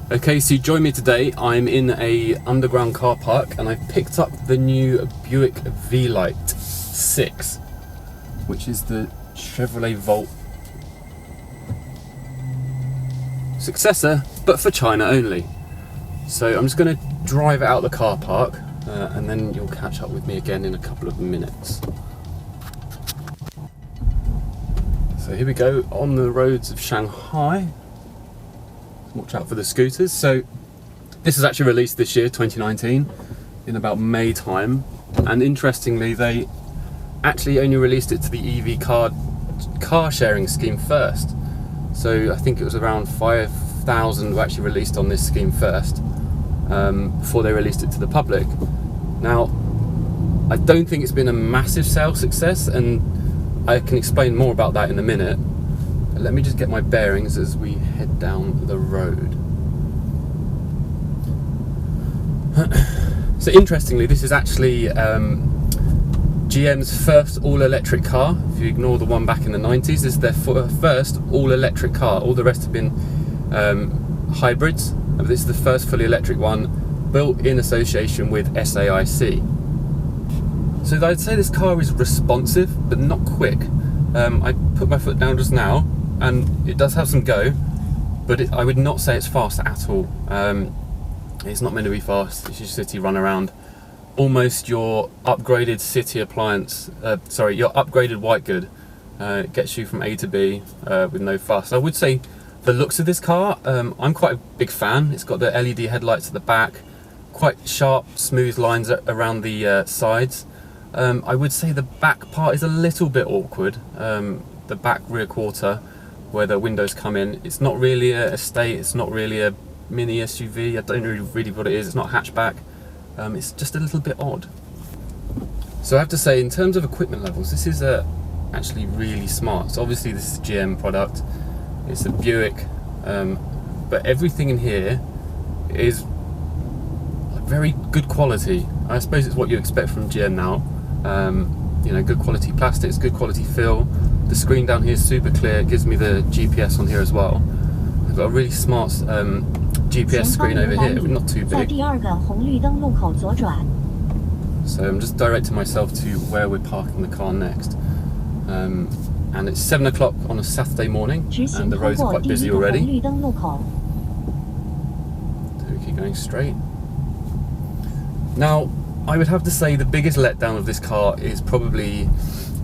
Okay, so you join me today. I'm in a underground car park and I've picked up the new Buick Velite 6, which is the Chevrolet Volt successor, but for China only. So I'm just going to drive it out of the car park and then you'll catch up with me again in a couple of minutes. So here we go on the roads of Shanghai. Watch out for the scooters. So this is actually released this year, 2019, in about May time. And interestingly, they actually only released it to the EV car sharing scheme first. So I think it was around 5,000 were actually released on this scheme first before they released it to the public. Now, I don't think it's been a massive sales success, and I can explain more about that in a minute. Let me just get my bearings as we head down the road. So interestingly, this is actually GM's first all-electric car. If you ignore the one back in the 90s, this is their first all-electric car. All the rest have been hybrids. This is the first fully electric one, built in association with SAIC. So I'd say this car is responsive, but not quick. I put my foot down just now, and it does have some go, but I would not say it's fast at all. It's not meant to be fast. It's your city run around. Almost your upgraded city appliance, your upgraded white good. It gets you from A to B with no fuss. I would say the looks of this car, I'm quite a big fan. It's got the LED headlights at the back, quite sharp, smooth lines around the sides. I would say the back part is a little bit awkward. The back rear quarter, where the windows come in, it's not really a estate, it's not really a mini SUV, I don't know really what it is, it's not a hatchback, it's just a little bit odd. So I have to say, in terms of equipment levels, this is actually really smart. So obviously this is a GM product, it's a Buick, but everything in here is very good quality. I suppose it's what you expect from GM now. You know, good quality plastics, good quality fill. The screen down here is super clear. It gives me the GPS on here as well. I've got a really smart GPS screen over here, but not too big. So I'm just directing myself to where we're parking the car next. And it's 7 o'clock on a Saturday morning, and the roads are quite busy already. So we keep going straight. Now, I would have to say the biggest letdown of this car is probably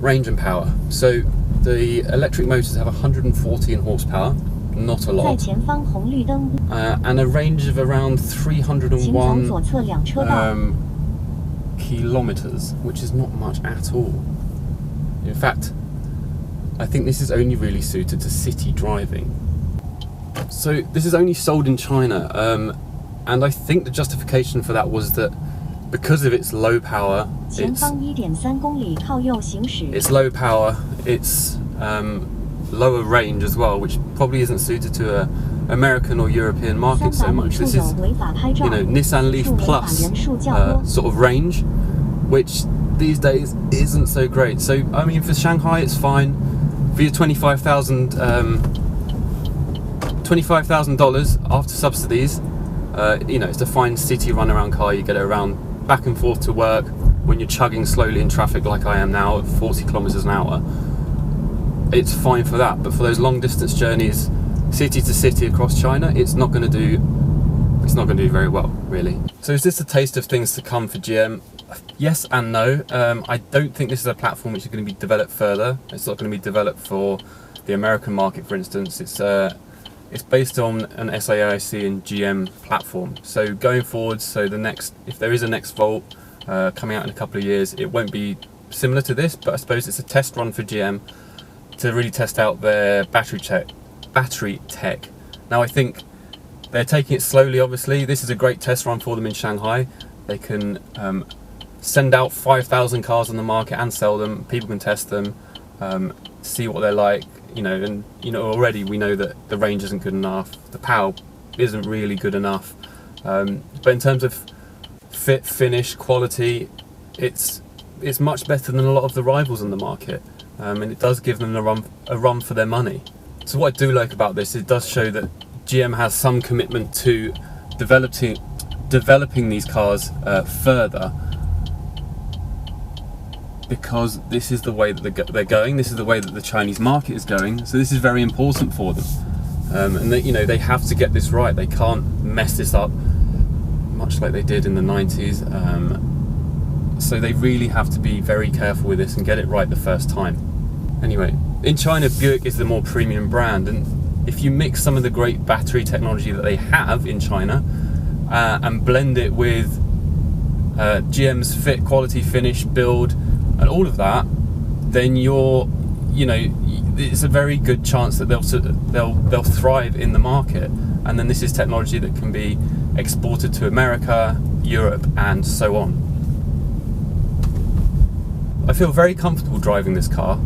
range and power. So the electric motors have 114 horsepower, not a lot, and a range of around 301 kilometers, which is not much at all. In fact, I think this is only really suited to city driving. So this is only sold in China, and I think the justification for that was that because of its low power, it's low power, it's lower range as well, which probably isn't suited to a American or European market so much. This is, you know, Nissan Leaf Plus sort of range, which these days isn't so great. So I mean, for Shanghai it's fine. For your $25,000 after subsidies, you know, it's a fine city run-around car. You get it around back and forth to work when you're chugging slowly in traffic like I am now at 40 kilometers an hour. It's fine for that, but for those long distance journeys, city to city across China, it's not going to do very well, really. So is this a taste of things to come for GM? Yes and no. I don't think this is a platform which is going to be developed further. It's not going to be developed for the American market, for instance. It's based on an SAIC and GM platform. So going forward, if there is a next Volt coming out in a couple of years, it won't be similar to this, but I suppose it's a test run for GM to really test out their battery tech. Now I think they're taking it slowly, obviously. This is a great test run for them in Shanghai. They can send out 5,000 cars on the market and sell them. People can test them, see what they're like. You know, and you know, already we know that the range isn't good enough, the power isn't really good enough, but in terms of fit, finish, quality, it's much better than a lot of the rivals in the market, and it does give them a run for their money. So what I do like about this, it does show that GM has some commitment to developing these cars further, because this is the way that they're going. This is the way that the Chinese market is going. So this is very important for them, and they have to get this right. They can't mess this up, much like they did in the 90s. So they really have to be very careful with this and get it right the first time. Anyway, in China, Buick is the more premium brand, and if you mix some of the great battery technology that they have in China and blend it with GM's fit, quality, finish, build, and all of that, then it's a very good chance that they'll thrive in the market. And then this is technology that can be exported to America, Europe, and so on. I feel very comfortable driving this car,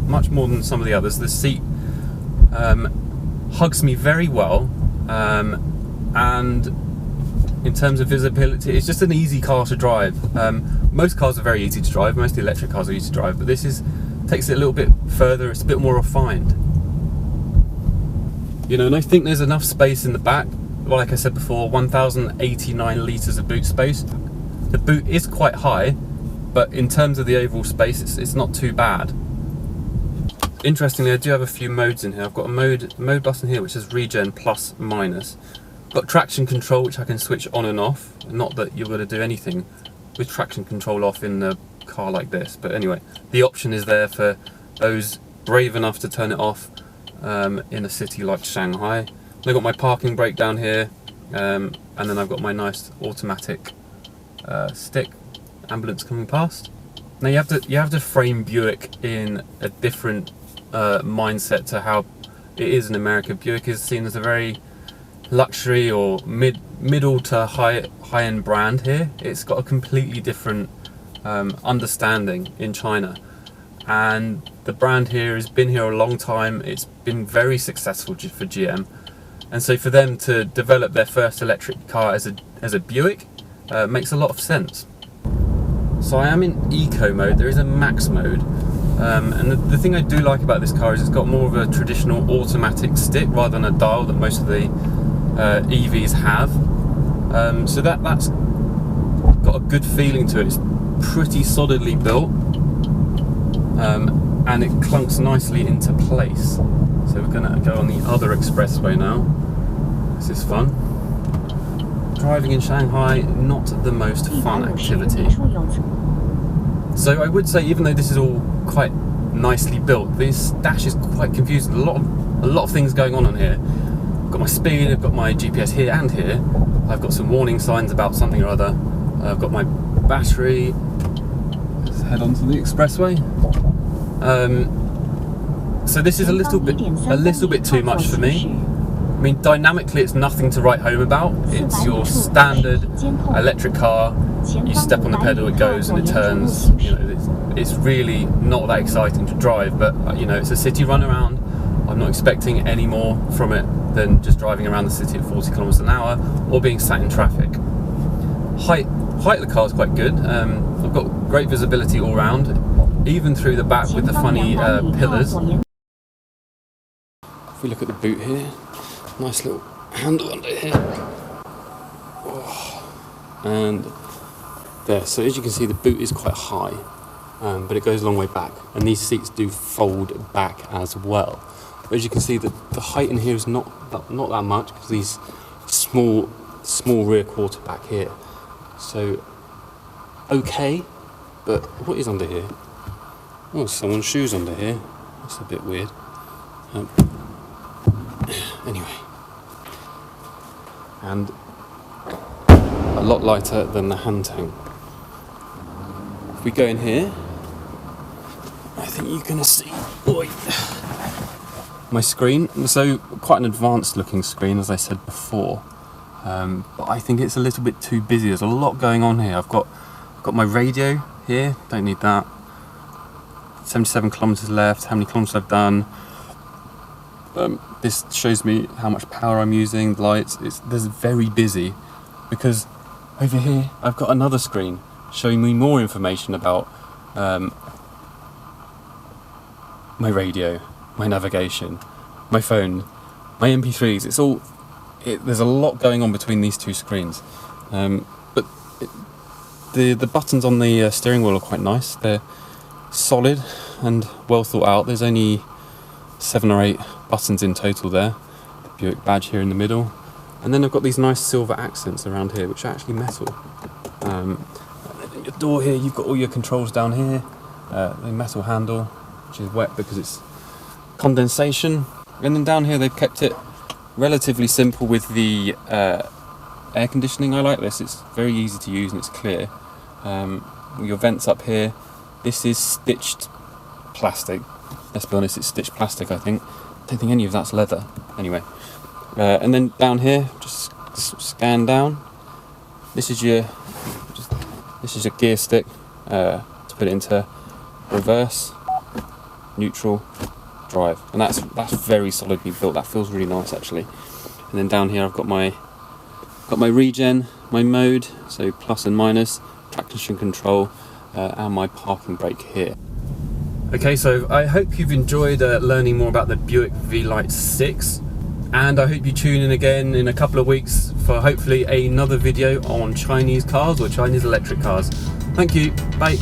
much more than some of the others. The seat hugs me very well, and in terms of visibility, it's just an easy car to drive. Most cars are very easy to drive, most electric cars are easy to drive, but this takes it a little bit further. It's a bit more refined. And I think there's enough space in the back. Like I said before, 1,089 litres of boot space. The boot is quite high, but in terms of the overall space, it's not too bad. Interestingly, I do have a few modes in here. I've got a mode button here which says regen plus minus. Got traction control, which I can switch on and off. Not that you're going to do anything with traction control off in a car like this, but anyway, the option is there for those brave enough to turn it off in a city like Shanghai. I've got my parking brake down here, and then I've got my nice automatic stick. Ambulance coming past. Now you have to frame Buick in a different mindset to how it is in America. Buick is seen as a very luxury or middle to high-end brand here. It's got a completely different understanding in China, and the brand here has been here a long time. It's been very successful for GM, and so for them to develop their first electric car as a Buick makes a lot of sense. So I am in eco mode. There is a max mode, and the thing I do like about this car is it's got more of a traditional automatic stick rather than a dial that most of the EVs have. So that's got a good feeling to it. It's pretty solidly built, and it clunks nicely into place. So we're going to go on the other expressway now. This is fun. Driving in Shanghai, not the most fun activity. So I would say, even though this is all quite nicely built, this dash is quite confusing. A lot of things going on here. I've got my speed, I've got my GPS here and here. I've got some warning signs about something or other. I've got my battery. Let's head onto the expressway. So this is a little bit too much for me. I mean, dynamically, it's nothing to write home about. It's your standard electric car. You step on the pedal, it goes and it turns. It's really not that exciting to drive, but it's a city run around. I'm not expecting any more from it than just driving around the city at 40 kilometers an hour or being sat in traffic. Height of the car is quite good. I've got great visibility all round, even through the back with the funny pillars. If we look at the boot here, nice little handle under here, and there. So as you can see, the boot is quite high, but it goes a long way back, and these seats do fold back as well. But as you can see, the height in here is not that much, because these small rear quarter back here. So okay, but what is under here? Oh, someone's shoes under here. That's a bit weird. Anyway, and a lot lighter than the Hantang. If we go in here, I think you're going to see my screen. So quite an advanced looking screen, as I said before, but I think it's a little bit too busy. There's a lot going on here. I've got my radio here, don't need that. 77 kilometers left, how many kilometers I've done. This shows me how much power I'm using, the lights. There's very busy, because over here I've got another screen showing me more information about my radio, my navigation, my phone, my MP3s. there's a lot going on between these two screens, but the buttons on the steering wheel are quite nice. They're solid and well thought out. There's only 7 or 8 buttons in total there. The Buick badge here in the middle, and then I've got these nice silver accents around here, which are actually metal. In your door here, you've got all your controls down here. The metal handle, which is wet because it's condensation, and then down here they've kept it relatively simple with the air conditioning. I like this. It's very easy to use and it's clear. Your vents up here. This is stitched plastic. Let's be honest, it's stitched plastic, I think. I don't think any of that's leather. Anyway. And then down here, just scan down. This is your gear stick to put it into reverse, neutral, drive. And that's very solidly built. That feels really nice actually. And then down here I've got my regen, my mode, so plus and minus, traction control, and my parking brake here. Okay, so I hope you've enjoyed learning more about the Buick Velite 6, and I hope you tune in again in a couple of weeks for hopefully another video on Chinese cars or Chinese electric cars. Thank you, bye.